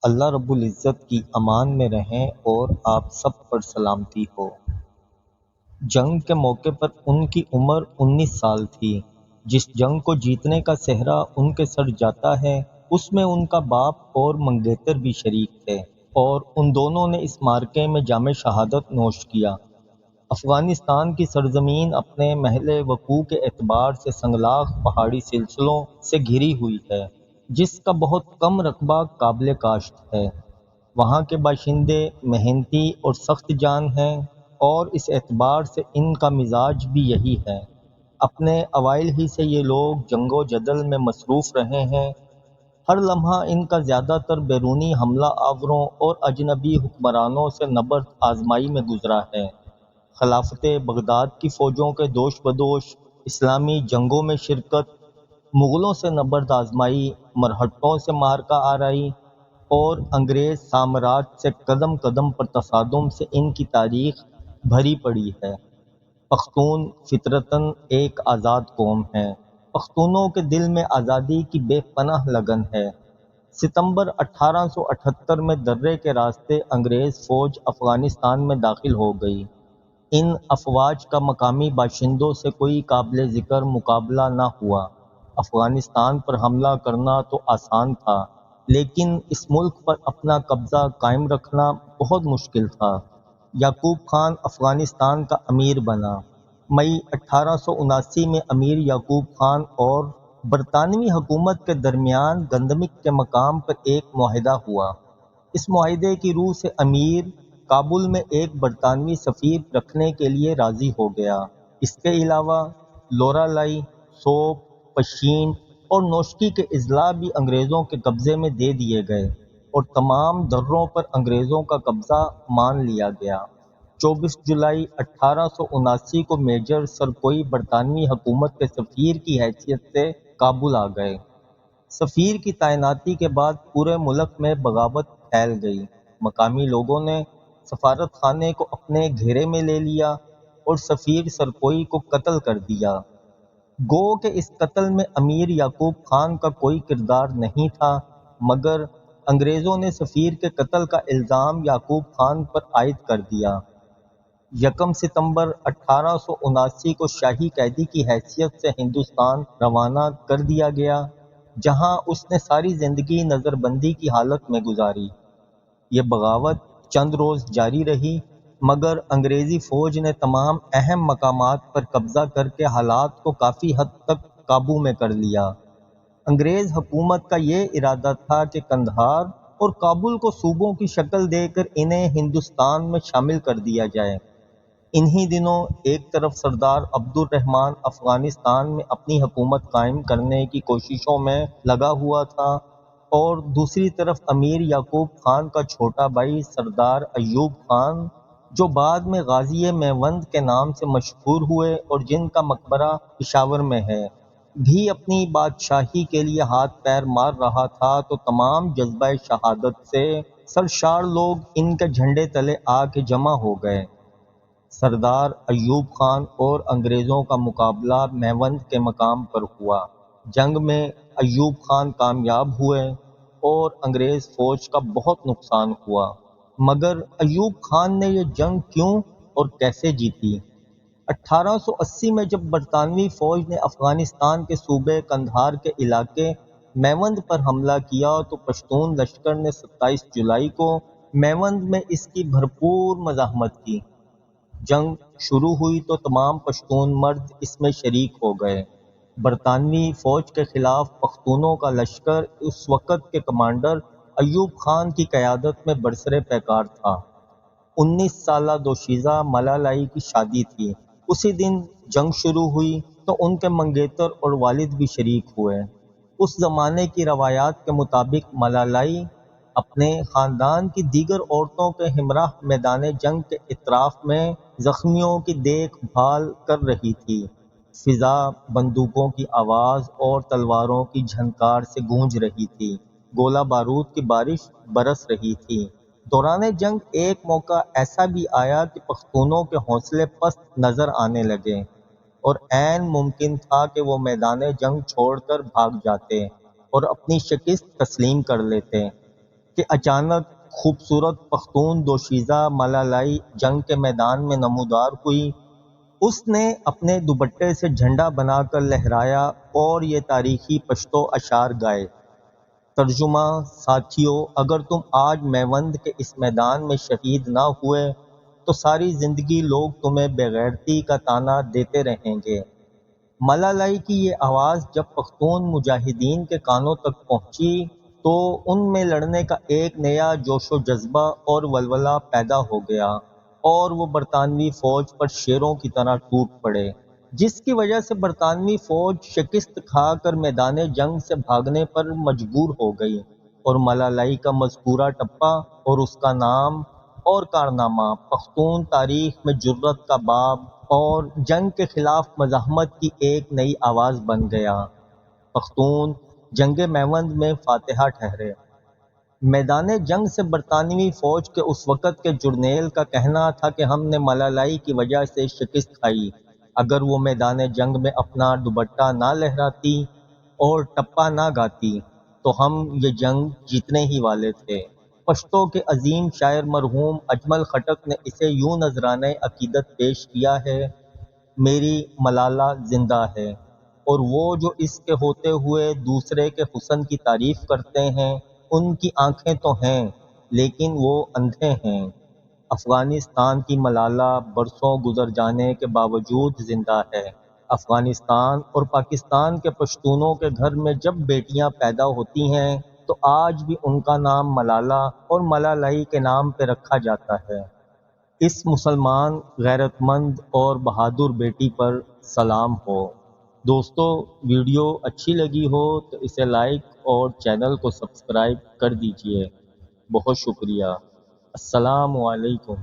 اللہ رب العزت کی امان میں رہیں اور آپ سب پر سلامتی ہو۔ جنگ کے موقع پر ان کی عمر 19 سال تھی۔ جس جنگ کو جیتنے کا سہرا ان کے سر جاتا ہے اس میں ان کا باپ اور منگیتر بھی شریک تھے اور ان دونوں نے اس معرکے میں جام شہادت نوش کیا۔ افغانستان کی سرزمین اپنے محل وقوع کے اعتبار سے سنگلاخ پہاڑی سلسلوں سے گھری ہوئی ہے جس کا بہت کم رقبہ قابل کاشت ہے۔ وہاں کے باشندے محنتی اور سخت جان ہیں اور اس اعتبار سے ان کا مزاج بھی یہی ہے۔ اپنے اوائل ہی سے یہ لوگ جنگ و جدل میں مصروف رہے ہیں۔ ہر لمحہ ان کا زیادہ تر بیرونی حملہ آوروں اور اجنبی حکمرانوں سے نبرد آزمائی میں گزرا ہے۔ خلافت بغداد کی فوجوں کے دوش بدوش، اسلامی جنگوں میں شرکت، مغلوں سے نبرد آزمائی، مرہٹوں سے مارکہ آرائی اور انگریز سامراج سے قدم قدم پر تصادم سے ان کی تاریخ بھری پڑی ہے۔ پختون فطرتاً ایک آزاد قوم ہے۔ پختونوں کے دل میں آزادی کی بے پناہ لگن ہے۔ ستمبر 1878 میں درے کے راستے انگریز فوج افغانستان میں داخل ہو گئی۔ ان افواج کا مقامی باشندوں سے کوئی قابل ذکر مقابلہ نہ ہوا۔ افغانستان پر حملہ کرنا تو آسان تھا لیکن اس ملک پر اپنا قبضہ قائم رکھنا بہت مشکل تھا۔ یعقوب خان افغانستان کا امیر بنا۔ مئی 1879 میں امیر یعقوب خان اور برطانوی حکومت کے درمیان گندمک کے مقام پر ایک معاہدہ ہوا۔ اس معاہدے کی روح سے امیر کابل میں ایک برطانوی سفیر رکھنے کے لیے راضی ہو گیا۔ اس کے علاوہ لورا لائی، سوپ، پشین اور نوشکی کے اضلاع بھی انگریزوں کے قبضے میں دے دیے گئے اور تمام دروں پر انگریزوں کا قبضہ مان لیا گیا۔ 24 جولائی 1879 کو میجر سرکوئی برطانوی حکومت کے سفیر کی حیثیت سے کابل آ گئے۔ سفیر کی تعیناتی کے بعد پورے ملک میں بغاوت پھیل گئی۔ مقامی لوگوں نے سفارت خانے کو اپنے گھیرے میں لے لیا اور سفیر سرکوئی کو قتل کر دیا۔ گو کہ اس قتل میں امیر یعقوب خان کا کوئی کردار نہیں تھا، مگر انگریزوں نے سفیر کے قتل کا الزام یعقوب خان پر عائد کر دیا۔ 1 ستمبر 1879 کو شاہی قیدی کی حیثیت سے ہندوستان روانہ کر دیا گیا، جہاں اس نے ساری زندگی نظر بندی کی حالت میں گزاری۔ یہ بغاوت چند روز جاری رہی مگر انگریزی فوج نے تمام اہم مقامات پر قبضہ کر کے حالات کو کافی حد تک قابو میں کر لیا۔ انگریز حکومت کا یہ ارادہ تھا کہ قندھار اور کابل کو صوبوں کی شکل دے کر انہیں ہندوستان میں شامل کر دیا جائے۔ انہی دنوں ایک طرف سردار عبد الرحمن افغانستان میں اپنی حکومت قائم کرنے کی کوششوں میں لگا ہوا تھا اور دوسری طرف امیر یعقوب خان کا چھوٹا بھائی سردار ایوب خان، جو بعد میں غازی میوند کے نام سے مشہور ہوئے اور جن کا مقبرہ پشاور میں ہے، بھی اپنی بادشاہی کے لیے ہاتھ پیر مار رہا تھا تو تمام جذبہ شہادت سے سرشار لوگ ان کے جھنڈے تلے آ کے جمع ہو گئے۔ سردار ایوب خان اور انگریزوں کا مقابلہ میوند کے مقام پر ہوا۔ جنگ میں ایوب خان کامیاب ہوئے اور انگریز فوج کا بہت نقصان ہوا، مگر ایوب خان نے یہ جنگ کیوں اور کیسے جیتی؟ 1880 میں جب برطانوی فوج نے افغانستان کے صوبے قندھار کے علاقے میوند پر حملہ کیا تو پشتون لشکر نے 27 جولائی کو میوند میں اس کی بھرپور مزاحمت کی۔ جنگ شروع ہوئی تو تمام پشتون مرد اس میں شریک ہو گئے۔ برطانوی فوج کے خلاف پختونوں کا لشکر اس وقت کے کمانڈر ایوب خان کی قیادت میں برسر پیکار تھا۔ 19 سالہ دوشیزہ مالا لائی کی شادی تھی۔ اسی دن جنگ شروع ہوئی تو ان کے منگیتر اور والد بھی شریک ہوئے۔ اس زمانے کی روایات کے مطابق مالا لائی اپنے خاندان کی دیگر عورتوں کے ہمراہ میدان جنگ کے اطراف میں زخمیوں کی دیکھ بھال کر رہی تھی۔ فضا بندوقوں کی آواز اور تلواروں کی جھنکار سے گونج رہی تھی۔ گولہ بارود کی بارش برس رہی تھی۔ دوران جنگ ایک موقع ایسا بھی آیا کہ پختونوں کے حوصلے پست نظر آنے لگے اور عین ممکن تھا کہ وہ میدان جنگ چھوڑ کر بھاگ جاتے اور اپنی شکست تسلیم کر لیتے۔ کہ اچانک خوبصورت پختون دوشیزہ ملالائی جنگ کے میدان میں نمودار ہوئی۔ اس نے اپنے دوپٹے سے جھنڈا بنا کر لہرایا اور یہ تاریخی پشتو اشعار گائے۔ ترجمہ: ساتھیو، اگر تم آج میوند کے اس میدان میں شہید نہ ہوئے تو ساری زندگی لوگ تمہیں بے غیرتی کا طعنہ دیتے رہیں گے۔ ملالائی کی یہ آواز جب پختون مجاہدین کے کانوں تک پہنچی تو ان میں لڑنے کا ایک نیا جوش و جذبہ اور ولولہ پیدا ہو گیا اور وہ برطانوی فوج پر شیروں کی طرح ٹوٹ پڑے، جس کی وجہ سے برطانوی فوج شکست کھا کر میدان جنگ سے بھاگنے پر مجبور ہو گئی، اور ملالائی کا مذکورہ ٹپا اور اس کا نام اور کارنامہ پختون تاریخ میں جرأت کا باب اور جنگ کے خلاف مزاحمت کی ایک نئی آواز بن گیا۔ پختون جنگ میوند میں فاتحہ ٹھہرے۔ میدان جنگ سے برطانوی فوج کے اس وقت کے جرنیل کا کہنا تھا کہ ہم نے ملالائی کی وجہ سے شکست کھائی۔ اگر وہ میدان جنگ میں اپنا دوپٹہ نہ لہراتی اور ٹپا نہ گاتی تو ہم یہ جنگ جیتنے ہی والے تھے۔ پشتو کے عظیم شاعر مرحوم اجمل خٹک نے اسے یوں نذرانۂ عقیدت پیش کیا ہے: میری ملالہ زندہ ہے، اور وہ جو اس کے ہوتے ہوئے دوسرے کے حسن کی تعریف کرتے ہیں ان کی آنکھیں تو ہیں لیکن وہ اندھے ہیں۔ افغانستان کی ملالہ برسوں گزر جانے کے باوجود زندہ ہے۔ افغانستان اور پاکستان کے پشتونوں کے گھر میں جب بیٹیاں پیدا ہوتی ہیں تو آج بھی ان کا نام ملالہ اور ملالائی کے نام پہ رکھا جاتا ہے۔ اس مسلمان غیرت مند اور بہادر بیٹی پر سلام ہو۔ دوستو، ویڈیو اچھی لگی ہو تو اسے لائک اور چینل کو سبسکرائب کر دیجئے۔ بہت شکریہ۔ السلام علیکم۔